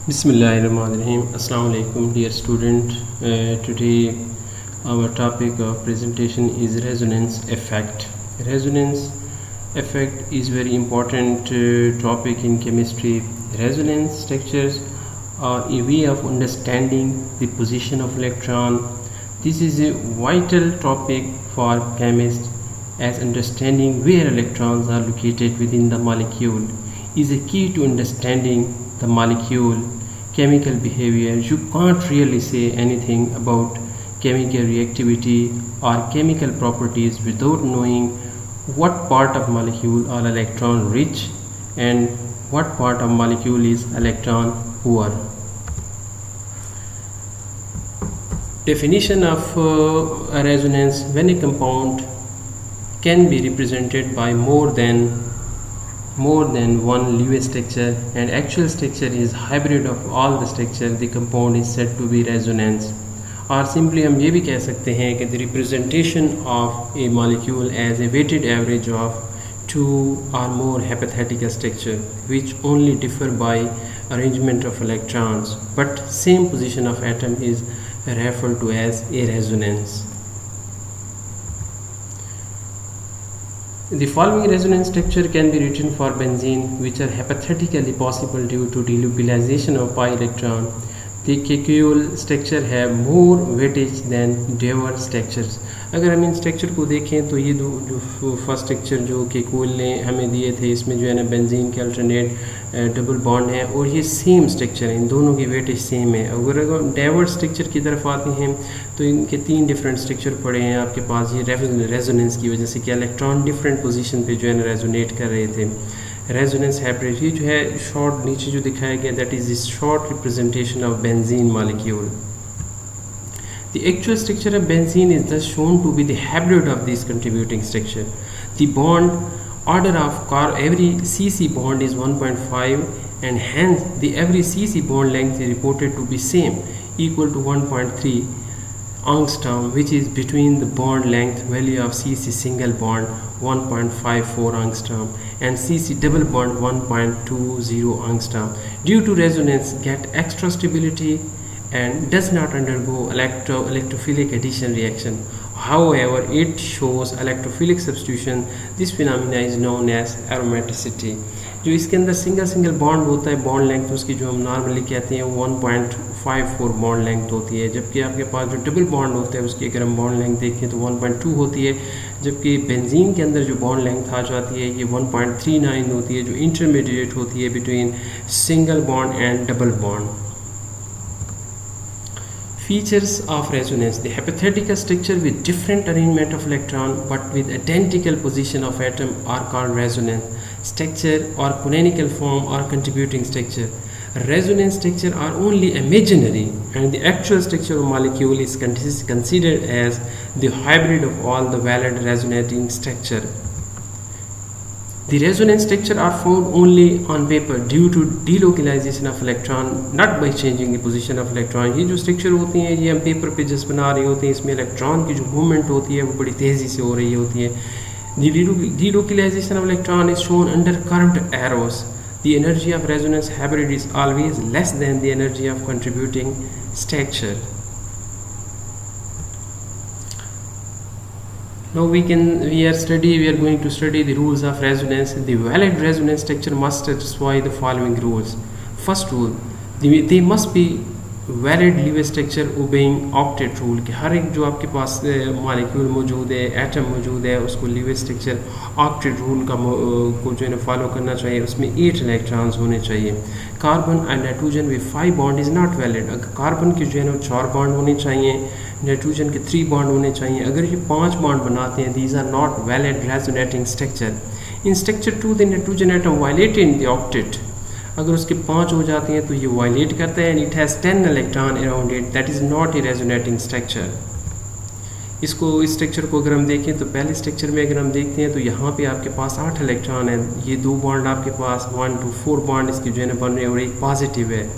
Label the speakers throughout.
Speaker 1: Bismillahirrahmanirrahim. Assalamu alaikum, dear student. Today our topic of presentation is resonance effect. Resonance effect is very important topic in chemistry. Resonance structures are a way of understanding the position of electron. This is a vital topic for chemists, as understanding where electrons are located within the molecule is a key to understanding the molecule chemical behavior. You can't really say anything about chemical reactivity or chemical properties without knowing what part of molecule are electron rich and what part of molecule is electron poor. Definition of a resonance: when a compound can be represented by more than one Lewis structure and actual structure is hybrid of all the structure, the compound is said to be resonance. और simply हम ये भी कह सकते हैं कि the representation of a molecule as a weighted average of two or more hypothetical structure which only differ by arrangement of electrons but same position of atom is referred to as a resonance. The following resonance structure can be written for benzene, which are hypothetically possible due to delocalization of pi electron. The kequel structure have more weightage than Dewar structures. अगर हम इन structure को देखें तो ये दो जो first structure जो केक्यूल ने हमें दिए थे, इसमें जो है ना बेंजीन के अल्टरनेट डबल बॉन्ड है और ये सेम स्ट्रक्चर है, इन दोनों की वेटेज सेम है. अगर डेवर स्ट्रक्चर की तरफ आते हैं तो इनके तीन डिफरेंट स्ट्रक्चर पड़े हैं आपके पास. ये रेजोनेंस की वजह से कि इलेक्ट्रॉन डिफरेंट पोजीशन पे जो है ना रेजोनेट कर रहे थे. रेजोनेंस हाइब्रिड ये जो है शॉर्ट नीचे जो दिखाया गया that is short representation of benzene molecule. The actual structure of benzene is thus shown to be the hybrid of this contributing structure. The bond order of every CC bond is 1.5 and hence the every CC bond length is reported to be same, equal to 1.3 angstrom, which is between the bond length value of CC single bond 1.54 angstrom and CC double bond 1.20 angstrom. Due to resonance get extra stability and does not undergo electrophilic addition reaction. However, it shows electrophilic substitution. This phenomena is known as aromaticity. जो इसके अंदर single bond होता है, bond length उसकी जो हम normally कहते हैं 1.54 बॉन्ड लेंथ होती है, जबकि आपके पास जो डबल बॉन्ड होता है उसकी अगर हम बॉन्ड लेंथ देखें तो 1.2 होती है, जबकि बेंजीन के अंदर जो बॉन्ड लेंथ आ जाती है ये 1.39 होती है, जो इंटरमीडिएट होती है between single bond and double bond. Features of resonance: the hypothetical structure with different arrangement of electron but with identical position of atom are called resonance structure or canonical form or contributing structure. Resonance structure are only imaginary and the actual structure of molecule is considered as the hybrid of all the valid resonating structure. The resonance structure are found only on paper due to delocalization of electron, not by changing the position of electron. ये जो structure होती हैं ये हम paper पे just बना रहे होते हैं, इसमें इलेक्ट्रॉन की जो मूवमेंट होती है वो बड़ी तेज़ी से हो रही होती है. The delocalization of electron is shown under curved arrows. The energy of resonance hybrid is always less than the energy of contributing structure. Now we are going to study the rules of resonance. The valid resonance structure must satisfy the following rules. First rule, they must be valid Lewis structure obeying octet rule. कि हर एक जो आपके पास molecule मौजूद है, atom मौजूद है, उसको Lewis structure octet rule को जो है ना फॉलो करना चाहिए. उसमें 8 इलेक्ट्रॉन्स होने चाहिए. Carbon and nitrogen with 5 bond is not valid. अगर कार्बन के जो है ना 4 बॉन्ड होने चाहिए, नाइट्रोजन के 3 बॉन्ड होने चाहिए. अगर ये 5 बॉन्ड बनाते हैं, these are not valid resonating structure. In structure 2 the nitrogen atom violate in the octet. अगर उसके 5 हो जाते हैं तो ये वायलेट करता है and it has 10 electron around it, that is not a resonating structure. इस स्ट्रक्चर को अगर हम देखें तो पहले स्ट्रक्चर में अगर हम देखते हैं तो यहाँ पे आपके पास 8 इलेक्ट्रॉन है. ये 2 बॉन्ड आपके पास 1 to 4 बॉन्ड इसकी जो है ना बन रहे हैं और एक पॉजिटिव है.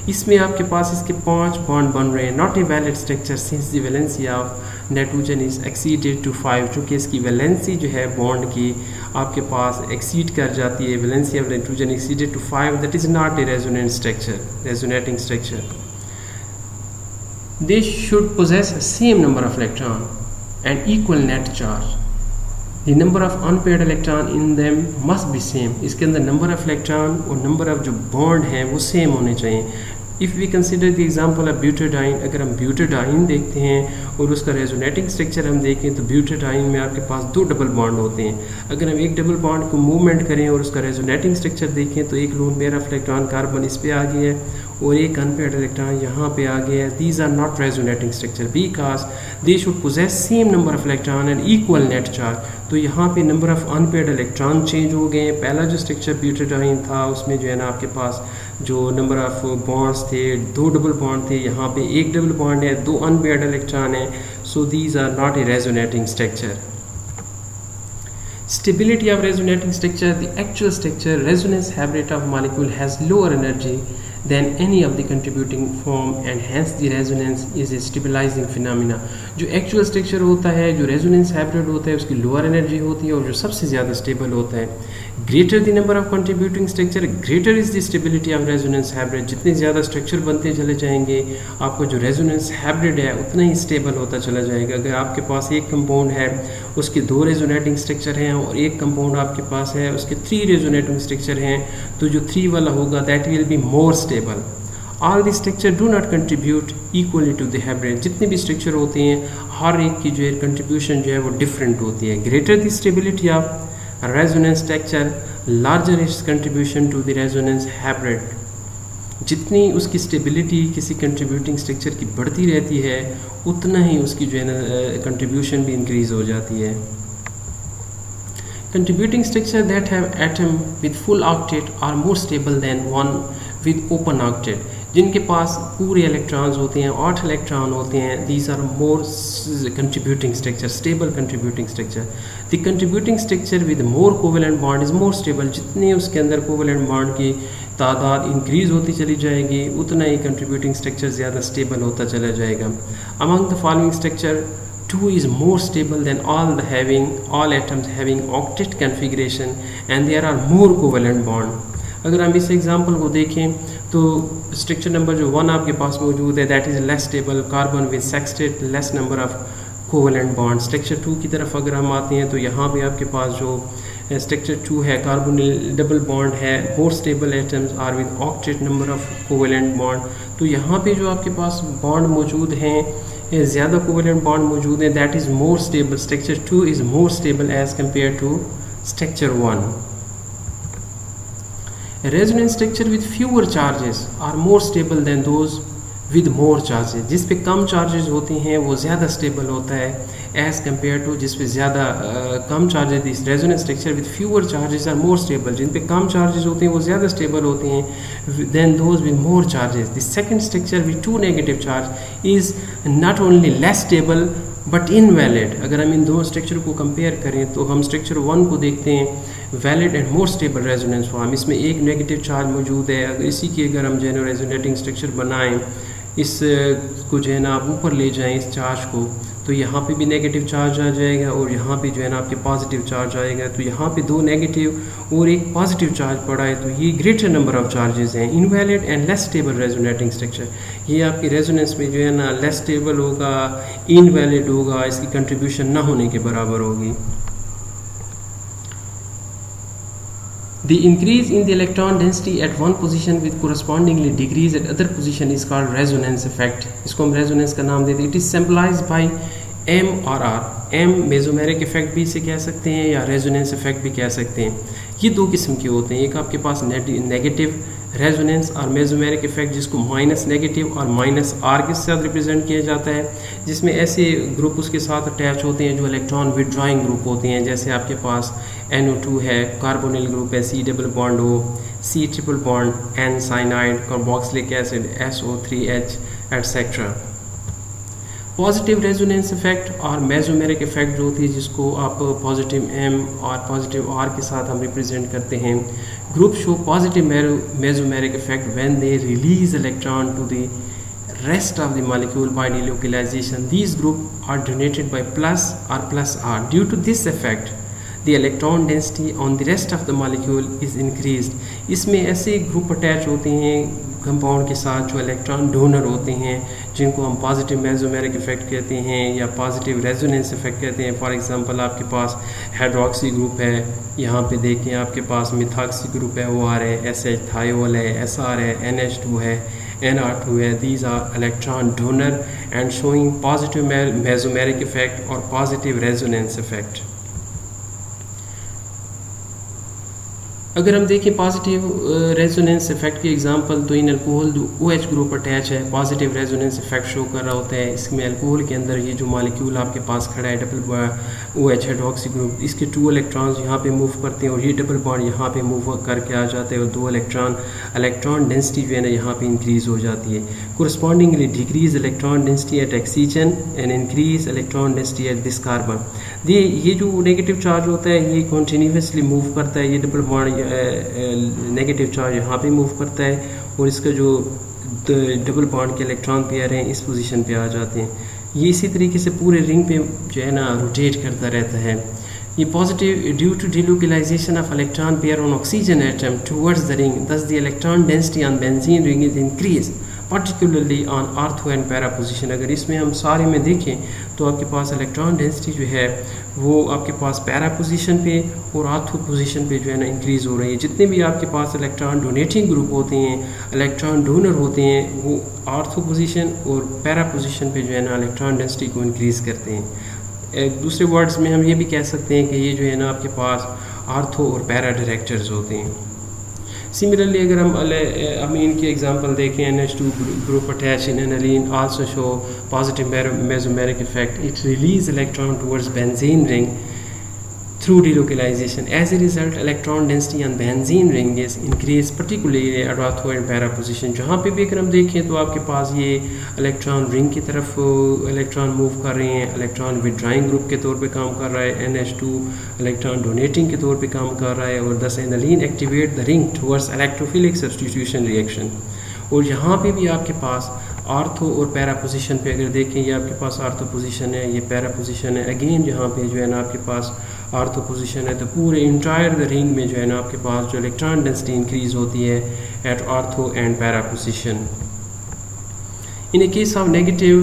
Speaker 1: इसमें आपके पास इसके 5 बॉन्ड बन रहे हैं. Not a valid structure since the valency of nitrogen is exceeded to 5, चूँकि इसकी वैलेंसी जो है बॉन्ड की आपके पास एक्सीड कर जाती है, valency of nitrogen exceeded to 5, that is not a resonant structure, resonating structure. They should possess same number of electron and equal net charge. The number of unpaired electron in them must be same. इसके अंदर number of electron और number of जो bond हैं वो same होने चाहिए. If we consider the example of butadiene, अगर हम butadiene देखते हैं और उसका रेजोनेटिंग स्ट्रक्चर हम देखें तो butadiene में आपके पास 2 डबल बॉन्ड होते हैं. अगर हम एक डबल बॉन्ड को मूवमेंट करें और उसका रेजोनेटिंग स्ट्रक्चर देखें तो एक lone pair of electron carbon इस पे आ गया है और एक अनपेयर्ड इलेक्ट्रॉन यहाँ पे आ गया है. These are not resonating structure because they should possess same number of electron and equal net charge. तो यहाँ पे number of unpaired electron change हो गए. पहला जो स्ट्रक्चर ब्यूटाडाइन था उसमें जो है ना आपके पास जो नंबर ऑफ बॉन्ड्स थे 2 डबल बॉन्ड थे, यहाँ पे एक डबल बॉन्ड है, 2 अनपेयर्ड इलेक्ट्रॉन है. So these are not a resonating structure. Stability of resonating structure. The actual structure resonance habit of molecule has lower energy than any of the contributing form and hence the resonance is a stabilizing phenomena. जो actual structure होता है, जो resonance hybrid होता है उसकी lower energy होती है और जो सबसे ज़्यादा stable होता है. Greater the number of contributing structure, greater is the stability of resonance hybrid. जितने ज़्यादा structure बनते चले जाएंगे आपको जो resonance hybrid है उतना ही stable होता चला जाएगा. अगर आपके पास एक compound है उसके 2 resonating structure हैं और एक compound आपके पास है उसके 3 resonating structure हैं तो जो 3 वाला होगा that will be more stable. All the structure do not contribute equally to the hybrid. जितने भी structure होते हैं हर एक की जो है contribution जो है वो different होती है. Greater the stability of resonance structure, larger its contribution to the resonance hybrid. जितनी उसकी स्टेबिलिटी किसी कंट्रीब्यूटिंग स्ट्रक्चर की बढ़ती रहती है उतना ही उसकी जो है ना कंट्रीब्यूशन भी इंक्रीज हो जाती है. Contributing structure that have atom with full octet are more stable than one with open octet. जिनके पास पूरे इलेक्ट्रॉन्स होते हैं 8 इलेक्ट्रॉन होते हैं these are more contributing structure, stable contributing structure. The contributing structure with more covalent bond is more stable. जितने उसके अंदर covalent bond की तादाद इंक्रीज होती चली जाएगी उतना ही contributing structure ज़्यादा स्टेबल होता चला जाएगा. Among the following structure 2 is more stable than all atoms having octet configuration and there are more covalent bond. अगर हम इस एग्जांपल को देखें तो स्ट्रक्चर नंबर जो 1 आपके पास मौजूद है that is less stable, carbon with sextet, less number of covalent bond. Structure 2 की तरफ अगर हम आते हैं तो यहाँ पे आपके पास जो स्ट्रक्चर 2 है कार्बोनिल डबल बॉन्ड है, more stable atoms are with octet number of covalent bond. तो यहाँ पे जो आपके पास बॉन्ड मौजूद हैं ज़्यादा कोवेलेंट बॉन्ड मौजूद हैं that is more stable. Structure 2 is more stable as compare to structure 1. Resonance structure with fewer charges are more stable than those with more charges. जिस पे कम चार्जेस होती हैं वो ज़्यादा स्टेबल होता है एज़ कम्पेयर टू जिस पे ज़्यादा कम charges. This resonance structure with fewer charges are more stable. जिन पे कम चार्जेस होते हैं वो ज़्यादा स्टेबल होते हैं than those with more charges. The second structure with 2 negative charge is not only less stable but invalid. अगर हम इन दोनों स्ट्रक्चर को कंपेयर करें तो हम स्ट्रक्चर 1 को देखते हैं valid and more stable resonance form. इसमें एक नेगेटिव चार्ज मौजूद है. अगर इसी की अगर हम जो है ना रेजोनेटिंग स्ट्रक्चर बनाएं इस को जो है ना आप ऊपर ले जाएं इस चार्ज को तो यहाँ पे भी नेगेटिव चार्ज आ जाएगा और यहाँ पे जो है ना आपके पॉजिटिव चार्ज आएगा. तो यहाँ पे 2 नेगेटिव और एक पॉजिटिव चार्ज पड़ा है तो ये ग्रेटर नंबर ऑफ चार्जेस हैं. Invalid and less stable resonating structure, ये आपकी रेजोनेंस में जो है ना लेस स्टेबल होगा, इनवैलिड होगा, इसकी कंट्रीब्यूशन ना होने के बराबर होगी. The increase in the electron density at one position with correspondingly decrease at other position is called resonance effect. इसको हम resonance का नाम देते हैं. It is symbolized by M और R. M mesomeric effect भी इसे कह सकते हैं या resonance effect भी कह सकते हैं. ये 2 किस्म के होते हैं. एक आपके पास नेगेटिव रेजोनेंस और मेसोमेरिक इफेक्ट जिसको माइनस नेगेटिव और माइनस आर के साथ रिप्रेजेंट किया जाता है जिसमें ऐसे ग्रुप उसके साथ अटैच होते हैं जो इलेक्ट्रॉन विड्रॉइंग ग्रुप होते हैं. जैसे आपके पास NO2 है, कार्बोनिल ग्रुप है, C double bond O, C triple bond N cyanide, carboxylic acid SO3H etcetera. Positive resonance effect और मेसोमेरिक इफेक्ट जो होती है जिसको आप पॉजिटिव M और पॉजिटिव R के साथ हम रिप्रेजेंट करते हैं. Group show positive mesomeric effect when they release electron to the rest of the molecule by delocalization. These groups are donated by plus or plus R. Due to this effect, the electron density on the rest of the molecule is increased. इसमें ऐसे group attach होते हैं compound के साथ जो electron donor होते हैं, जिनको हम पॉजिटिव मेसोमेरिक इफेक्ट कहते हैं या पॉजिटिव रेजोनेंस इफेक्ट कहते हैं. फॉर एग्जांपल आपके पास हाइड्रोक्सी ग्रुप है, यहाँ पे देखें आपके पास मिथॉक्सी ग्रुप है, OR है, SH थायोल है, SR है, NH2 है, NR2 है. These are electron donor and showing positive mesomeric effect or positive resonance effect. अगर हम देखें पॉजिटिव रेजोनेंस इफेक्ट की एग्जांपल, तो इन अल्कोहल जो OH ग्रुप अटैच है पॉजिटिव रेजोनेंस इफेक्ट शो कर रहा होता है. इसमें अल्कोहल के अंदर ये जो मॉलिक्यूल आपके पास खड़ा है डबल OH हाइड्रोक्सी ग्रुप, इसके 2 इलेक्ट्रॉन्स यहाँ पे मूव करते हैं और ये डबल बॉन्ड यहाँ पे मूव करके आ जाते हैं और 2 इलेक्ट्रॉन डेंसिटी जो है ना यहाँ पे इंक्रीज हो जाती है. Correspondingly decrease electron density at oxygen and increase electron density at this carbon. ये जो नेगेटिव चार्ज होता है ये कंटिन्यूसली मूव करता है, ये डबल बॉन्ड नेगेटिव चार्ज यहाँ पे मूव करता है और इसका जो डबल बॉन्ड के इलेक्ट्रॉन पेयर हैं इस पोजीशन पे आ जाते हैं. ये इसी तरीके से पूरे रिंग पे जो है ना रोटेट करता रहता है. ये positive due to delocalization of electron pair on oxygen atom towards the ring, thus the electron density on benzene ring is increased particularly on ortho and para position. अगर इसमें हम सारे में देखें तो आपके पास इलेक्ट्रॉन डेंसिटी जो है वो आपके पास पैरा पोजीशन पे और आर्थो पोजीशन पे जो है ना इंक्रीज़ हो रही है. जितने भी आपके पास इलेक्ट्रॉन डोनेटिंग ग्रुप होते हैं, इलेक्ट्रॉन डोनर होते हैं, वो आर्थो पोजीशन और पैरा पोजीशन पे जो है ना इलेक्ट्रॉन डेंसिटी को इंक्रीज़ करते हैं. दूसरे वर्ड्स में हम ये भी कह सकते हैं कि ये जो है ना आपके पास आर्थो और पैरा डायरेक्टर्स होते हैं. सिमिलरली अगर हम अमीन की एग्जांपल देखें, NH2 group attach in aniline also show positive mesomeric effect. It release electron towards benzene ring through delocalization. As a result, electron density on benzene ring is increased, particularly at ortho and para position. जहाँ पे भी अगर हम देखें तो आपके पास ये electron ring की तरफ इलेक्ट्रॉन मूव कर रहे हैं. इलेक्ट्रॉन विड्राइंग ग्रुप के तौर पे काम कर रहा है, NH2 इलेक्ट्रॉन डोनेटिंग के तौर पे काम कर रहा है और thus aniline activate the ring towards electrophilic substitution reaction. और यहाँ पे भी आपके पास आर्थो और पैरा पोजीशन पे अगर देखें, ये आपके पास आर्थो पोजीशन है, ये पैरा पोजीशन है. अगेन जहाँ पे जो है ना आपके पास आर्थो पोजीशन है तो पूरे इंटायर द रिंग में जो है ना आपके पास जो इलेक्ट्रॉन डेंसिटी इंक्रीज होती है at ortho and para position. In a case of negative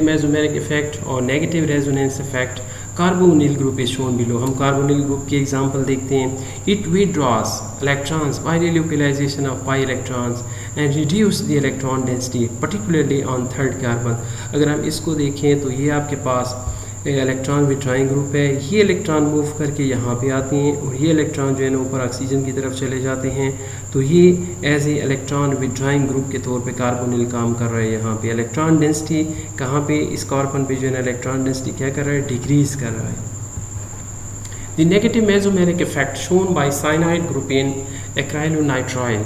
Speaker 1: mesomeric effect or negative resonance effect, carbonyl group is shown below. हम carbonyl group की example देखते हैं. It withdraws electrons by delocalization of pi electrons and reduce the electron density, particularly on third carbon. अगर हम इसको देखें तो ये आपके पास इलेक्ट्रॉन विड्राइंग ग्रुप है. ये इलेक्ट्रॉन मूव करके यहाँ पे आते हैं और ये इलेक्ट्रॉन जो है ना ऊपर ऑक्सीजन की तरफ चले जाते हैं. तो ये as a electron withdrawing group के तौर पे कार्बोनिल काम कर रहा है. यहाँ पे इलेक्ट्रॉन डेंसिटी कहाँ पे इस कार्बन पे जो है ना इलेक्ट्रॉन डेंसिटी क्या कर रहा है, डिक्रीज कर रहा है. The negative mesomeric effect shown by cyanide group in acrylonitrile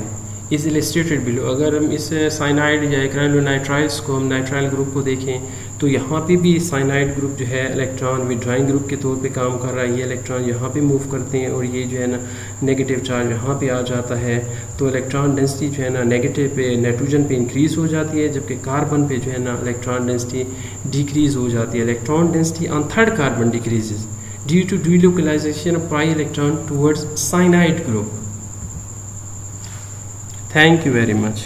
Speaker 1: is illustrated below. अगर हम इस साइनाइड या एक्राइलोनाइट्राइल्स को हम नाइट्राइल ग्रुप को देखें तो यहाँ पे भी साइनाइड ग्रुप जो है इलेक्ट्रॉन विड्राइंग ग्रुप के तौर पे काम कर रहा है. ये इलेक्ट्रॉन यहाँ पे मूव करते हैं और ये जो है ना नेगेटिव चार्ज यहाँ पे आ जाता है. तो इलेक्ट्रॉन डेंसिटी जो है ना नेगेटिव पे नाइट्रोजन पे इंक्रीज़ हो जाती है, जबकि कार्बन पे जो है ना इलेक्ट्रॉन डेंसिटी डिक्रीज़ हो जाती है. Electron density on third carbon decreases due to delocalization of pi electron towards cyanide group. Thank you very much.